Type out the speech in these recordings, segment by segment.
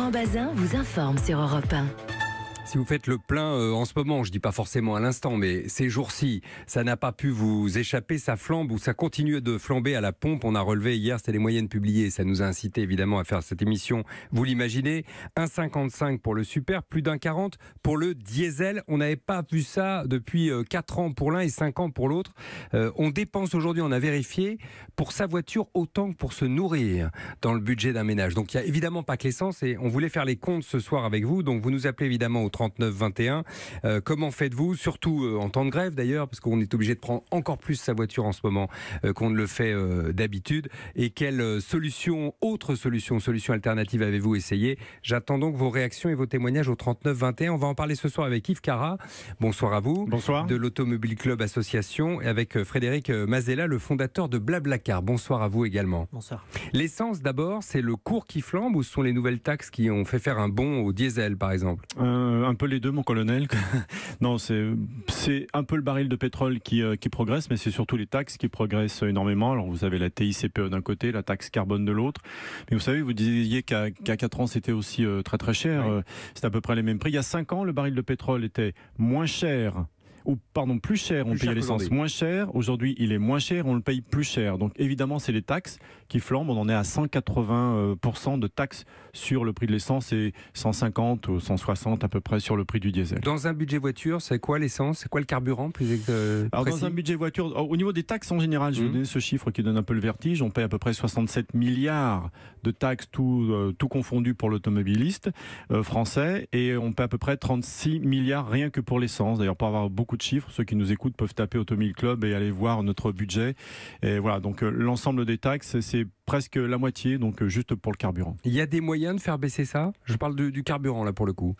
Florent Bazin vous informe sur Europe 1. Si vous faites le plein en ce moment, je dis pas forcément à l'instant, mais ces jours-ci, ça n'a pas pu vous échapper, ça flambe ou ça continue de flamber à la pompe. On a relevé hier, c'était les moyennes publiées, ça nous a incité évidemment à faire cette émission. Vous l'imaginez, 1,55 pour le super, plus d'1,40 pour le diesel. On n'avait pas vu ça depuis 4 ans pour l'un et 5 ans pour l'autre. On dépense aujourd'hui, on a vérifié, pour sa voiture autant que pour se nourrir dans le budget d'un ménage. Donc il n'y a évidemment pas que l'essence et on voulait faire les comptes ce soir avec vous. Donc vous nous appelez évidemment au 39 21. Comment faites-vous, surtout en temps de grève d'ailleurs, parce qu'on est obligé de prendre encore plus sa voiture en ce moment qu'on ne le fait d'habitude. Et quelle autre solution alternative avez-vous essayé? J'attends donc vos réactions et vos témoignages au 39 21. On va en parler ce soir avec Yves Cara. Bonsoir à vous. Bonsoir. De l'Automobile Club Association et avec Frédéric Mazella, le fondateur de Blablacar. Bonsoir à vous également. Bonsoir. L'essence d'abord, c'est le cours qui flambe ou ce sont les nouvelles taxes qui ont fait faire un bond au diesel par exemple? Un peu les deux, mon colonel. Non, c'est un peu le baril de pétrole qui progresse, mais c'est surtout les taxes qui progressent énormément. Alors vous avez la TICPE d'un côté, la taxe carbone de l'autre. Mais vous savez, vous disiez qu'à 4 ans, c'était aussi très très cher. Oui. C'est à peu près les mêmes prix. Il y a 5 ans, le baril de pétrole était moins cher. Plus cher, on payait l'essence moins cher. Aujourd'hui, il est moins cher, on le paye plus cher. Donc évidemment, c'est les taxes qui flambent. On en est à 180% de taxes sur le prix de l'essence et 150 ou 160 à peu près sur le prix du diesel. Dans un budget voiture, c'est quoi l'essence? C'est quoi le carburant plus Alors dans un budget voiture, au niveau des taxes en général, je vais vous donner ce chiffre qui donne un peu le vertige. On paye à peu près 67 milliards de taxes, tout confondu pour l'automobiliste français, et on paye à peu près 36 milliards rien que pour l'essence. D'ailleurs, pour avoir beaucoup de chiffres, ceux qui nous écoutent peuvent taper Automobile Club et aller voir notre budget. Et voilà, donc l'ensemble des taxes, c'est presque la moitié, donc juste pour le carburant. Il y a des moyens de faire baisser ça? Je parle du carburant là pour le coup.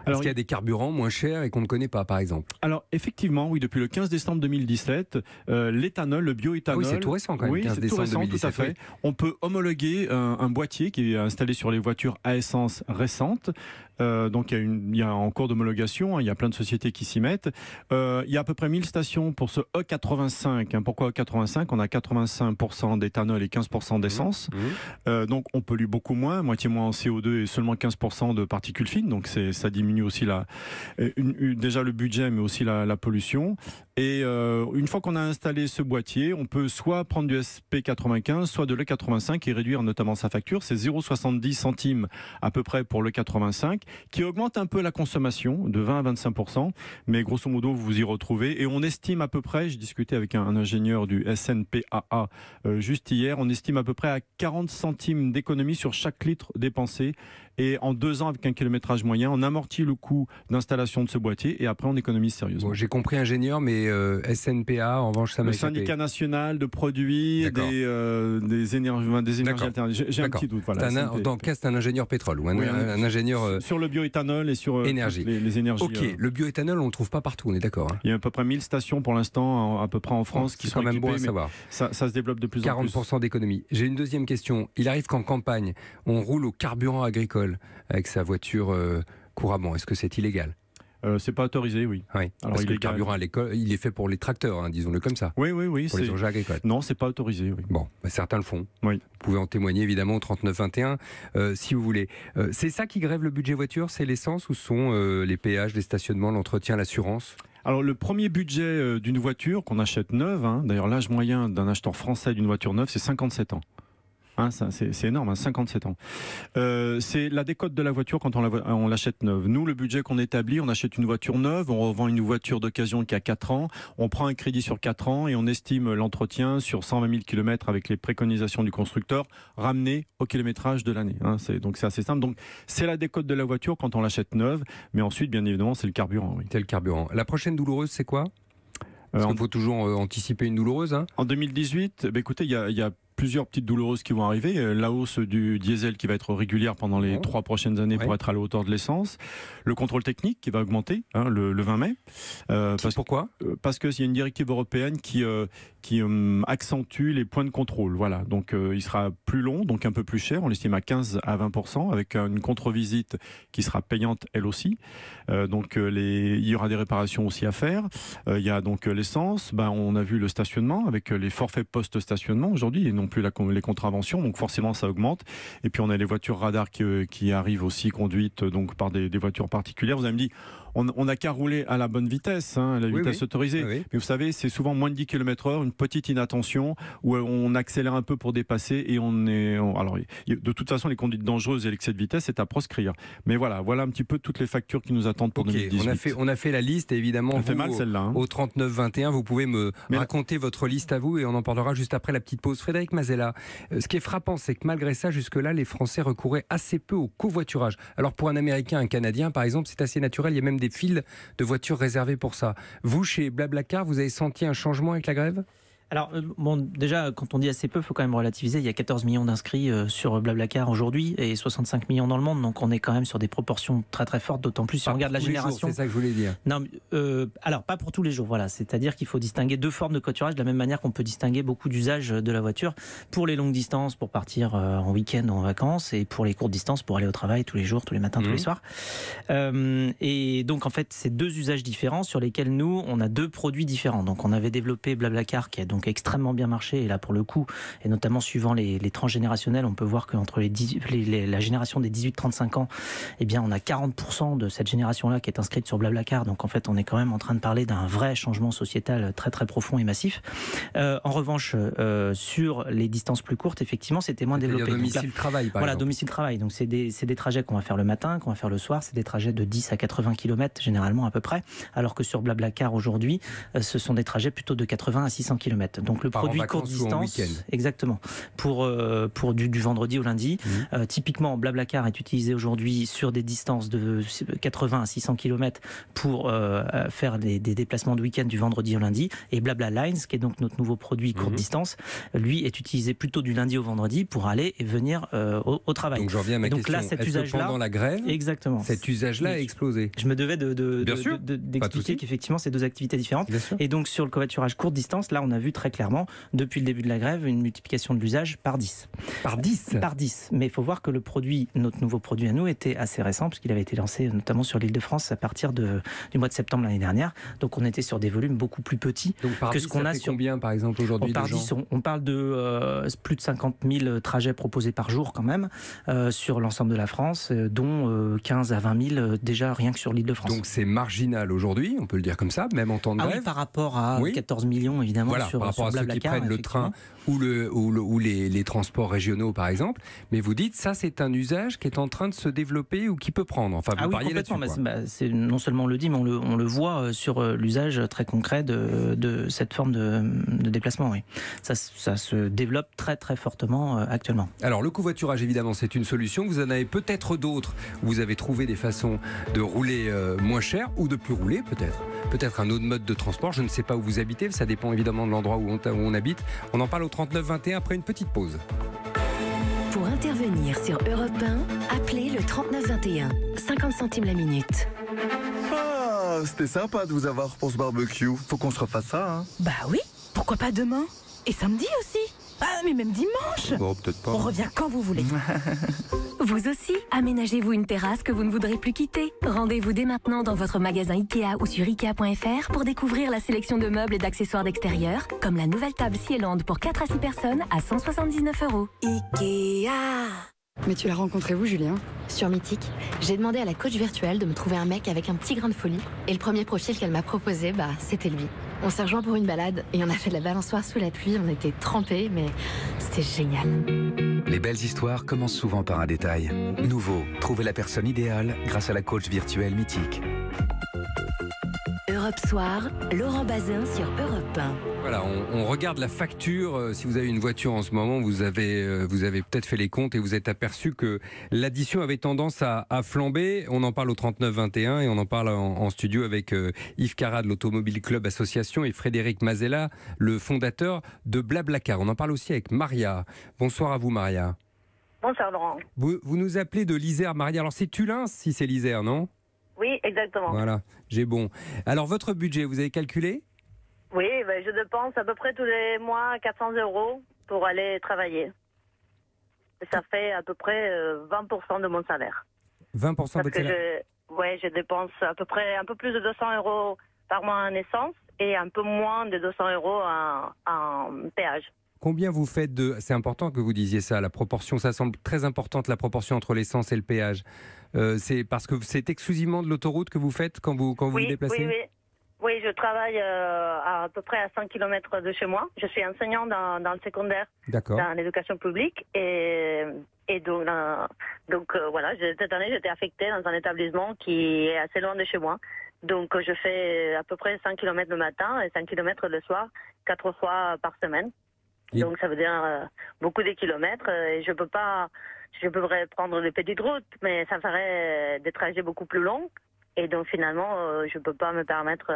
Est-ce qu'il y a des carburants moins chers et qu'on ne connaît pas par exemple? Alors effectivement, oui, depuis le 15 décembre 2017, l'éthanol, le bioéthanol... Oui, c'est tout récent quand même, oui, 15 décembre 2017. Tout à fait. Oui. On peut homologuer un boîtier qui est installé sur les voitures à essence récentes. Donc il y a en cours d'homologation, il y a plein de sociétés qui s'y mettent. Il y a à peu près 1000 stations pour ce E85. Pourquoi E85? On a 85% d'éthanol et 15% d'essence. Donc on pollue beaucoup moins, moitié moins en CO2 et seulement 15% de particules fines. Donc ça diminue aussi déjà le budget, mais aussi la pollution. Et une fois qu'on a installé ce boîtier, on peut soit prendre du SP95, soit de l'E85 et réduire notamment sa facture. C'est 0,70 centimes à peu près pour l'E85, qui augmente un peu la consommation de 20 à 25%, mais grosso modo vous vous y retrouvez. Et on estime à peu près, j'ai discuté avec un ingénieur du SNPAA juste hier, on estime à peu près à 40 centimes d'économie sur chaque litre dépensé. Et en 2 ans, avec un kilométrage moyen, on amortit le coût d'installation de ce boîtier et après on économise sérieusement. Bon, j'ai compris ingénieur, mais SNPA, en revanche, ça m'a échappé. Le syndicat national de produits des énergies alternatives. J'ai un petit doute. Voilà, c'est un ingénieur pétrole ou un ingénieur sur le bioéthanol et sur énergie. Les énergies. Ok, le bioéthanol, on ne le trouve pas partout, on est d'accord. Il y a à peu près 1000 stations pour l'instant, à peu près en France, qui sont quand même équipées, bon à savoir. Ça se développe de plus en plus. 40% d'économie. J'ai une deuxième question. Il arrive qu'en campagne, on roule au carburant agricole avec sa voiture couramment. Est-ce que c'est illégal? C'est pas autorisé, oui. Alors parce que le carburant à l'école, il est fait pour les tracteurs, disons-le comme ça. Oui. Pour les engins agricoles. Non, c'est pas autorisé, oui. Bon, certains le font. Oui. Vous pouvez en témoigner évidemment au 39-21 si vous voulez. C'est ça qui grève le budget voiture, c'est l'essence ou sont les péages, les stationnements, l'entretien, l'assurance? Alors le premier budget d'une voiture qu'on achète neuve, d'ailleurs l'âge moyen d'un acheteur français d'une voiture neuve, c'est 57 ans. C'est énorme, 57 ans. C'est la décote de la voiture quand on l'achète neuve. Nous, le budget qu'on établit, on achète une voiture neuve, on revend une voiture d'occasion qui a 4 ans, on prend un crédit sur 4 ans et on estime l'entretien sur 120 000 km avec les préconisations du constructeur ramené au kilométrage de l'année. Donc c'est assez simple. Donc c'est la décote de la voiture quand on l'achète neuve, mais ensuite, bien évidemment, c'est le carburant. Oui. C'est le carburant. La prochaine douloureuse, c'est quoi? Parce qu'il faut toujours anticiper une douloureuse. En 2018, écoutez, il y a plusieurs petites douloureuses qui vont arriver. La hausse du diesel qui va être régulière pendant les 3 prochaines années pour être à la hauteur de l'essence. Le contrôle technique qui va augmenter le 20 mai. Pourquoi? Parce qu'il y a une directive européenne qui accentue les points de contrôle. Voilà. Donc il sera plus long, donc un peu plus cher. On l'estime à 15 à 20%, avec une contre-visite qui sera payante elle aussi. Donc il y aura des réparations aussi à faire. Il y a donc l'essence. On a vu le stationnement avec les forfaits post-stationnement aujourd'hui et non plus les contraventions, donc forcément ça augmente. Et puis on a les voitures radars qui arrivent aussi, conduites donc par des voitures particulières. Vous avez me dit, on n'a qu'à rouler à la bonne vitesse, à la vitesse autorisée. Oui. Mais vous savez, c'est souvent moins de 10 km/h, une petite inattention, où on accélère un peu pour dépasser et alors, de toute façon, les conduites dangereuses et l'excès de vitesse, c'est à proscrire. Mais voilà un petit peu toutes les factures qui nous attendent pour 2018. On a fait la liste, et évidemment, elle fait mal celle-là. Au 39-21, vous pouvez me raconter votre liste à vous, et on en parlera juste après la petite pause. Frédéric Mazella, ce qui est frappant, c'est que malgré ça, jusque-là, les Français recouraient assez peu au covoiturage. Alors pour un Américain, un Canadien, par exemple, c'est assez naturel, il y a même des files de voitures réservées pour ça. Vous, chez Blablacar, vous avez senti un changement avec la grève ? Alors, déjà, quand on dit assez peu, il faut quand même relativiser. Il y a 14 millions d'inscrits sur Blablacar aujourd'hui et 65 millions dans le monde. Donc, on est quand même sur des proportions très très fortes, d'autant plus si on regarde la génération. C'est ça que je voulais dire. Non, alors, pas pour tous les jours, voilà. C'est-à-dire qu'il faut distinguer deux formes de covoiturage de la même manière qu'on peut distinguer beaucoup d'usages de la voiture pour les longues distances, pour partir en week-end ou en vacances, et pour les courtes distances, pour aller au travail tous les jours, tous les matins, tous les soirs. Et donc, en fait, c'est deux usages différents sur lesquels nous, on a deux produits différents. Donc, on avait développé Blablacar qui a donc extrêmement bien marché, et là pour le coup, et notamment suivant les tranches générationnelles, on peut voir qu'entre la génération des 18-35 ans, eh bien on a 40% de cette génération-là qui est inscrite sur Blablacar, donc en fait on est quand même en train de parler d'un vrai changement sociétal très très profond et massif. En revanche, sur les distances plus courtes, effectivement c'était moins développé. Domicile-travail par exemple. Domicile-travail, donc c'est des trajets qu'on va faire le matin, qu'on va faire le soir, c'est des trajets de 10 à 80 km généralement à peu près, alors que sur Blablacar aujourd'hui, ce sont des trajets plutôt de 80 à 600 km. Donc le produit courte distance, exactement, pour du vendredi au lundi. Typiquement, Blablacar est utilisé aujourd'hui sur des distances de 80 à 600 km pour faire des déplacements de week-end du vendredi au lundi. Et Blabla Lines, qui est donc notre nouveau produit courte distance, lui est utilisé plutôt du lundi au vendredi pour aller et venir au travail. Donc j'en reviens à ma question. Là, cet usage-là, pendant la grève, exactement, cet usage-là a explosé. Je me devais d'expliquer qu'effectivement c'est deux activités différentes. Et donc sur le covoiturage courte distance, là on a vu très clairement, depuis le début de la grève, une multiplication de l'usage par 10. Par 10 ? Par 10. Mais il faut voir que notre nouveau produit à nous, était assez récent, puisqu'il avait été lancé notamment sur l'Île-de-France à partir du mois de septembre l'année dernière. Donc on était sur des volumes beaucoup plus petits que ce qu'on a sur... Combien par exemple aujourd'hui on parle de plus de 50 000 trajets proposés par jour quand même, sur l'ensemble de la France, dont 15 à 20 000 déjà rien que sur l'Île-de-France. Donc c'est marginal aujourd'hui, on peut le dire comme ça, même en temps de grève. Oui, par rapport à 14 millions évidemment, voilà, par rapport à ceux qui prennent le train ou les transports régionaux par exemple. Mais vous dites, ça c'est un usage qui est en train de se développer ou qui peut prendre. Enfin, vous pariez là-dessus. C'est, non seulement on le dit, mais on le voit sur l'usage très concret de cette forme de déplacement. Oui. Ça se développe très très fortement actuellement. Alors le covoiturage, évidemment, c'est une solution. Vous en avez peut-être d'autres. Vous avez trouvé des façons de rouler moins cher ou de plus rouler peut-être. Peut-être un autre mode de transport. Je ne sais pas où vous habitez. Ça dépend évidemment de l'endroit où on habite. On en parle au 39-21 après une petite pause. Pour intervenir sur Europe 1, appelez le 39-21. 50 centimes la minute. Ah, c'était sympa de vous avoir pour ce barbecue. Faut qu'on se refasse ça, hein. Bah oui, pourquoi pas demain? Et samedi aussi. Ah, mais même dimanche. Bon, peut-être pas. On revient quand vous voulez. Vous aussi, aménagez-vous une terrasse que vous ne voudrez plus quitter. Rendez-vous dès maintenant dans votre magasin Ikea ou sur Ikea.fr pour découvrir la sélection de meubles et d'accessoires d'extérieur, comme la nouvelle table Cieland pour 4 à 6 personnes à 179 €. Ikea. Mais tu l'as rencontré où, Julien? Sur Mythique. J'ai demandé à la coach virtuelle de me trouver un mec avec un petit grain de folie. Et le premier profil qu'elle m'a proposé, c'était lui. On s'est rejoint pour une balade et on a fait de la balançoire sous la pluie. On était trempés, mais c'était génial. Les belles histoires commencent souvent par un détail. Nouveau, trouvez la personne idéale grâce à la coach virtuelle Mythique. Europe Soir, Laurent Bazin sur Europe 1. Voilà, on regarde la facture. Si vous avez une voiture en ce moment, vous avez peut-être fait les comptes et vous êtes aperçu que l'addition avait tendance à flamber. On en parle au 39-21 et on en parle en studio avec Yves Carra de l'Automobile Club Association et Frédéric Mazella, le fondateur de Blablacar. On en parle aussi avec Maria. Bonsoir à vous, Maria. Bonsoir, Laurent. Vous nous appelez de l'Isère, Maria. Alors c'est Tullins si c'est l'Isère, non ? Oui, exactement. Voilà, j'ai bon. Alors votre budget, vous avez calculé ? Oui, je dépense à peu près tous les mois 400 € pour aller travailler. Et ça fait à peu près 20% de mon salaire. 20% de votre salaire ? Je dépense à peu près un peu plus de 200 € par mois en essence et un peu moins de 200 € en péage. Combien vous faites de... C'est important que vous disiez ça, la proportion, ça semble très importante, la proportion entre l'essence et le péage. C'est parce que c'est exclusivement de l'autoroute que vous faites quand vous vous déplacez? Oui, je travaille à peu près à 100 km de chez moi. Je suis enseignant dans le secondaire, dans l'éducation publique. Et donc voilà, cette année, j'étais affectée dans un établissement qui est assez loin de chez moi. Donc je fais à peu près 100 km le matin et 100 km le soir, 4 fois par semaine. Donc ça veut dire beaucoup de kilomètres. Et je pourrais prendre des petites routes, mais ça ferait des trajets beaucoup plus longs. Et donc finalement, je ne peux pas me permettre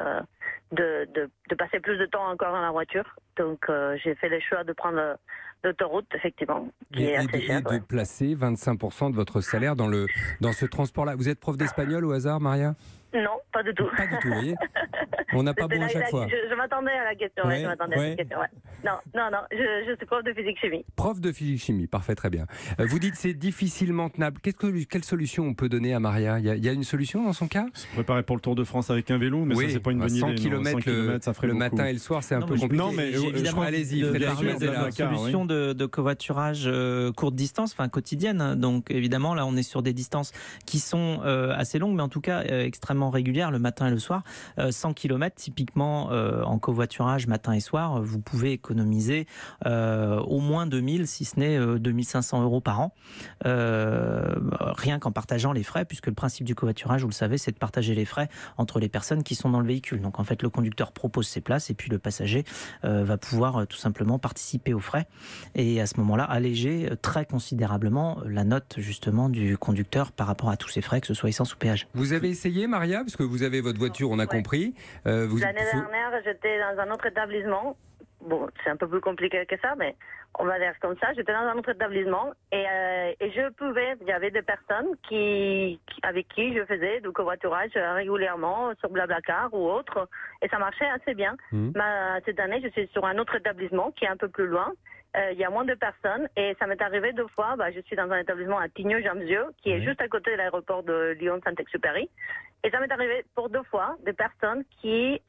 de passer plus de temps encore dans la voiture. Donc j'ai fait le choix de prendre l'autoroute, effectivement, qui est assez chère. Et de placer 25% de votre salaire dans ce transport-là. Vous êtes prof d'espagnol au hasard, Maria? Non, pas du tout. Pas du tout, vous voyez. On n'a pas bon à chaque fois. Je m'attendais à la question. Ouais, je m'attendais à la question. Ouais. Non, je suis prof de physique-chimie. Prof de physique-chimie, parfait, très bien. Vous dites c'est difficilement tenable. Quelle solution on peut donner à Maria? Il y a une solution dans son cas? Se préparer pour le Tour de France avec un vélo, mais ça, c'est pas une bonne idée. 100 km ça ferait le beaucoup. matin et le soir, c'est un peu compliqué. Non, mais évidemment, allez-y, Frédéric. La solution de covoiturage courte distance, enfin quotidienne. Donc évidemment, là, on est sur des distances qui sont assez longues, mais en tout cas extrêmement régulières, le matin et le soir. 100 km, typiquement, en covoiturage matin et soir, vous pouvez économiser au moins 2000, si ce n'est 2500 € par an, rien qu'en partageant les frais, puisque le principe du covoiturage, vous le savez, c'est de partager les frais entre les personnes qui sont dans le véhicule. Donc en fait, le conducteur propose ses places et puis le passager va pouvoir tout simplement participer aux frais et à ce moment-là alléger très considérablement la note justement du conducteur par rapport à tous ces frais, que ce soit essence ou péage. Vous avez essayé, Maria, parce que vous avez votre voiture, on a compris. L'année dernière, j'étais dans un autre établissement. Bon, c'est un peu plus compliqué que ça, mais on va dire comme ça. J'étais dans un autre établissement et il y avait des personnes avec qui je faisais du covoiturage régulièrement sur Blablacar ou autre, et ça marchait assez bien. Cette année, je suis sur un autre établissement qui est un peu plus loin. Il y a moins de personnes et ça m'est arrivé 2 fois. Je suis dans un établissement à Tignes-Jamzieu qui est juste à côté de l'aéroport de Lyon-Saint-Exupéry. Et ça m'est arrivé pour 2 fois des personnes qui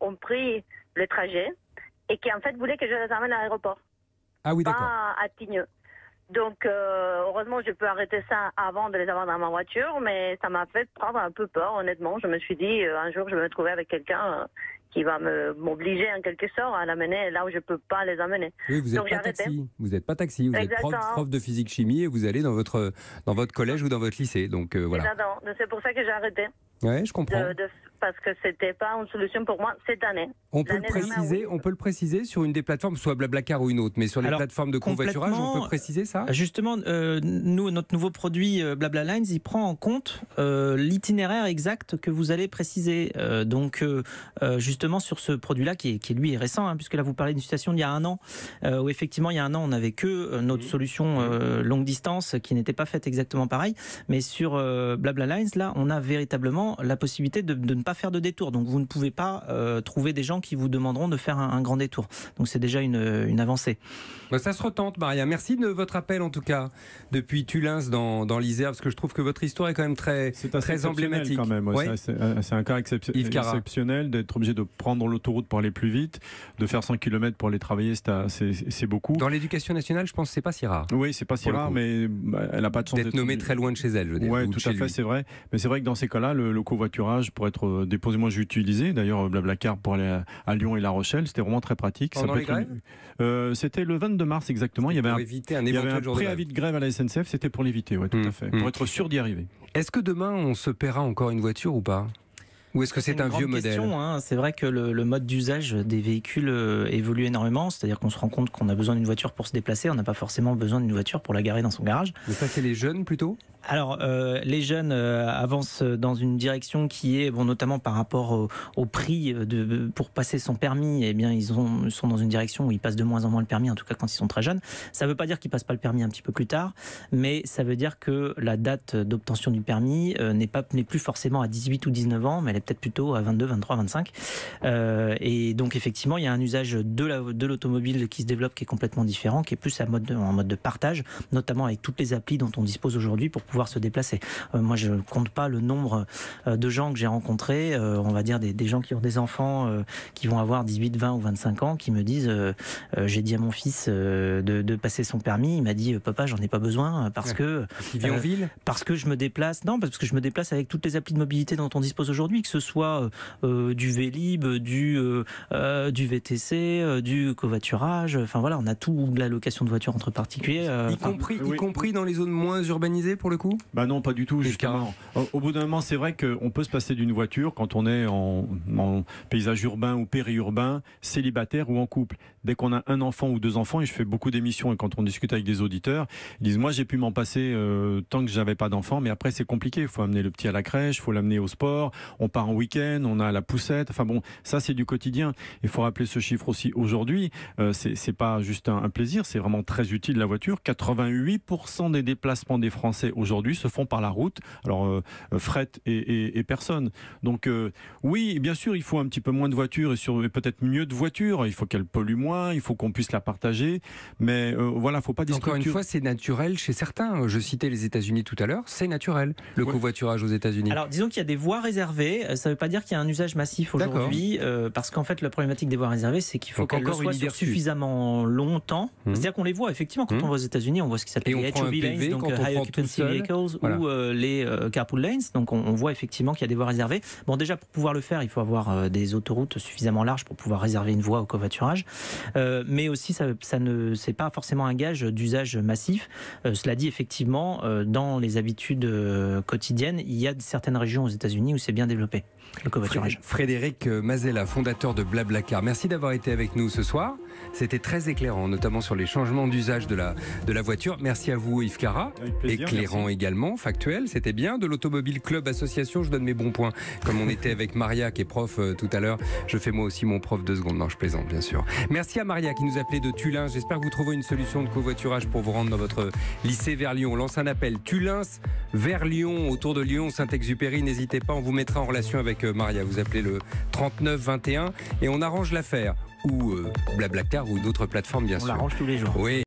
ont pris le trajet et qui en fait voulaient que je les amène à l'aéroport. Ah oui, d'accord. Pas à Tignes. Donc heureusement je peux arrêter ça avant de les avoir dans ma voiture, mais ça m'a fait prendre un peu peur, honnêtement. Je me suis dit un jour je vais me trouver avec quelqu'un qui va m'obliger en quelque sorte à l'amener là où je ne peux pas les amener. Oui, vous n'êtes pas taxi. Vous n'êtes pas taxi. Vous êtes prof de physique-chimie et vous allez dans votre collège ou dans votre lycée. Donc voilà. C'est pour ça que j'ai arrêté. Ouais, je comprends. Parce que c'était pas une solution pour moi cette année. On peut le préciser sur une des plateformes, soit Blablacar ou une autre, mais sur les plateformes de covoiturage, on peut préciser ça? Justement, nous, notre nouveau produit Blabla Lines, il prend en compte l'itinéraire exact que vous allez préciser. Donc, justement, sur ce produit-là, qui lui est récent, puisque là, vous parlez d'une situation d'il y a 1 an, où effectivement, il y a 1 an, on n'avait que notre solution longue distance qui n'était pas faite exactement pareil. Mais sur Blabla Lines, là, on a véritablement la possibilité de ne pas faire de détour. Donc vous ne pouvez pas trouver des gens qui vous demanderont de faire un grand détour. Donc c'est déjà une avancée. Ça se retente, Maria. Merci de votre appel en tout cas depuis Tulins dans l'Isère, parce que je trouve que votre histoire est quand même très emblématique. Quand même. Ouais. C'est un cas exceptionnel d'être obligé de prendre l'autoroute pour aller plus vite, de faire 100 km pour aller travailler, c'est beaucoup. Dans l'éducation nationale, je pense que c'est pas si rare. Oui, c'est pas si rare, mais elle n'a pas de chance d'être nommée très loin de chez elle. Oui, tout à fait, c'est vrai. Mais c'est vrai que dans ces cas-là, le covoiturage pour être déposé, moi j'ai utilisé d'ailleurs Blablacar pour aller à Lyon et La Rochelle, c'était vraiment très pratique. Pendant les grèves c'était le 22 mars exactement. Il y avait un préavis de grève à la SNCF, c'était pour l'éviter, tout à fait, pour être sûr d'y arriver. Est-ce que demain on se paiera encore une voiture ou pas ? Ou est-ce que c'est un vieux modèle ? C'est vrai que le mode d'usage des véhicules évolue énormément, c'est-à-dire qu'on se rend compte qu'on a besoin d'une voiture pour se déplacer, on n'a pas forcément besoin d'une voiture pour la garer dans son garage. Mais ça, c'est les jeunes plutôt ? Alors, les jeunes avancent dans une direction qui est, notamment par rapport au prix pour passer son permis, eh bien, ils sont dans une direction où ils passent de moins en moins le permis, en tout cas quand ils sont très jeunes. Ça ne veut pas dire qu'ils ne passent pas le permis un petit peu plus tard, mais ça veut dire que la date d'obtention du permis n'est plus forcément à 18 ou 19 ans, mais elle est peut-être plutôt à 22, 23, 25. Et donc, effectivement, il y a un usage de l'automobile qui se développe qui est complètement différent, qui est plus en mode de partage, notamment avec toutes les applis dont on dispose aujourd'hui pour pouvoir pouvoir se déplacer. Moi, je ne compte pas le nombre de gens que j'ai rencontrés, on va dire des gens qui ont des enfants qui vont avoir 18, 20 ou 25 ans, qui me disent j'ai dit à mon fils de passer son permis, il m'a dit papa, j'en ai pas besoin parce que il vit en ville, parce que je me déplace. Non, parce que je me déplace avec toutes les applis de mobilité dont on dispose aujourd'hui, que ce soit du Vélib, du VTC, du covoiturage. Enfin voilà, on a tout, de la location de voitures entre particuliers. Y compris dans les zones moins urbanisées pour le coup. Bah non, pas du tout. Justement, au bout d'un moment, c'est vrai qu'on peut se passer d'une voiture quand on est en paysage urbain ou périurbain, célibataire ou en couple. Dès qu'on a un enfant ou deux enfants, et je fais beaucoup d'émissions et quand on discute avec des auditeurs, ils disent moi j'ai pu m'en passer tant que j'avais pas d'enfant, mais après c'est compliqué. Il faut amener le petit à la crèche, il faut l'amener au sport, on part en week-end, on a la poussette. Enfin bon, ça c'est du quotidien. Il faut rappeler ce chiffre aussi. Aujourd'hui, c'est pas juste un plaisir, c'est vraiment très utile la voiture. 88% des déplacements des Français aujourd'hui se font par la route. Alors fret et personnes. Donc oui, bien sûr, il faut un petit peu moins de voitures et peut-être mieux de voitures. Il faut qu'elles polluent moins. Il faut qu'on puisse la partager, mais voilà, faut pas Encore une fois, c'est naturel chez certains. Je citais les États-Unis tout à l'heure, c'est naturel le covoiturage aux États-Unis. Alors, disons qu'il y a des voies réservées. Ça ne veut pas dire qu'il y a un usage massif aujourd'hui, parce qu'en fait, la problématique des voies réservées, c'est qu'il faut qu'elles le soient sur suffisamment longtemps. C'est-à-dire qu'on les voit effectivement quand on va aux États-Unis, on voit ce qui s'appelle les HOV lanes, donc High Occupancy Vehicles, ou les carpool lanes. Donc, on voit effectivement qu'il y a des voies réservées. Bon, déjà pour pouvoir le faire, il faut avoir des autoroutes suffisamment larges pour pouvoir réserver une voie au covoiturage. Mais aussi, c'est pas forcément un gage d'usage massif. Cela dit, effectivement, dans les habitudes quotidiennes, il y a certaines régions aux États-Unis où c'est bien développé, le covoiturage. Frédéric Mazella, fondateur de Blablacar, merci d'avoir été avec nous ce soir. C'était très éclairant, notamment sur les changements d'usage de la voiture. Merci à vous, Yves Cara. Éclairant merci. Également, factuel, c'était bien. De l'Automobile Club Association, je donne mes bons points. Comme on était avec Maria, qui est prof tout à l'heure, je fais moi aussi mon prof 2 secondes. Non, je plaisante, bien sûr. Merci à Maria qui nous appelait de Tullins. J'espère que vous trouverez une solution de covoiturage pour vous rendre dans votre lycée vers Lyon. On lance un appel. Tullins vers Lyon, autour de Lyon, Saint-Exupéry. N'hésitez pas, on vous mettra en relation avec Maria. Vous appelez le 39 21 et on arrange l'affaire. Ou Blablacar ou d'autres plateformes, bien sûr. On l'arrange tous les jours. Oui.